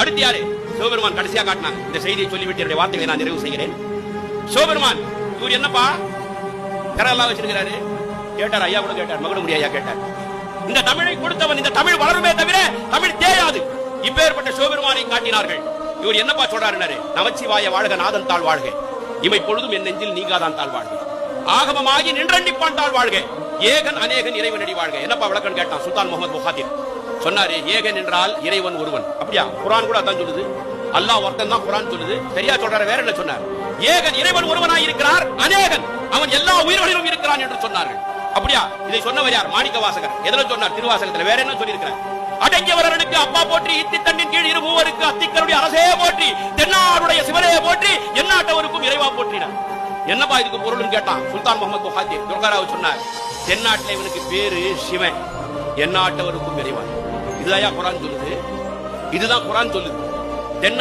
அடுத்து யாரு? சிவபெருமான் கடைசியா காட்டினாங்க. இந்த செய்தியை சொல்லிவிட்டு என்னுடைய வார்த்தைகளை நான் நிறைவு செய்கிறேன். சிவபெருமான் இவர் என்னப்பா கரெல்லாம் வச்சிருக்கிறாரு கேட்டார். ஐயா கூட கேட்டார், மகுட முடியா கேட்டார். இந்த தமிழை கொடுத்தவன், இந்த தமிழ் வளருமே தவிர தமிழ் தேயாது. இப்பேற்பட்ட சிவபெருமானை காட்டினார்கள். இவர் என்னப்பா சொல்றாரு? நமச்சிவாய வாழ்க, நாதன் தாழ் வாழ்க, இமை பொழுதும் என் நெஞ்சில் நீங்காதான் தாழ் வாழ்க, ஆகமமாகி நின்றண்டிப்பான் தாழ் வாழ்க, ஏகன் அநேகன் இறைவனடி வாழ்க. என்னப்பா விளக்கம் கேட்டான் சுல்தான் முகமது முஹாதிர். சொன்னாரு, ஏகன் என்றால் இறைவன் ஒருவன். அப்படியா? குர்ஆன் கூட அதான் சொல்லுது. அல்லாஹ் ஒருத்தன் தான் குர்ஆன் சொல்லுது. சரியா சொல்றாரு? வேற என்ன சொன்னார்? ஏகன் இறைவன் ஒருவனாய் இருக்கிறார், அநேகன் அவன் எல்லா உயிர்களிலும் இருக்கிறான் என்று சொன்னார்கள். அப்படியா? இதை சொன்னவர் யார்? மாணிக்க வாசகர். எதுல சொன்னார்? திருவாசகத்துல. வேற என்ன சொல்லி இருக்கிறார்? அடங்கியவர்களுக்கு அப்பா போற்றி, இத்தி தண்ணின் கீழ் இரு மூவருக்கு அத்திக்கருடைய அரசே போற்றி, தென்னாடுடைய சிவனே போற்றி, எந்நாட்டவருக்கும் இறைவா போற்றினார். என்னப்பா இதுக்கு பொருள்னு கேட்டான் சுல்தான் முகமது முஹாதிர். துர்காராவ் சொன்னார், தென்னாட்டில் இவனுக்கு பேரு சிவன், எந்நாட்டவருக்கும் இறைவா. இதுதான் குர்ஆன் சொல்லுது. இதுதான் குர்ஆன் சொல்லுது.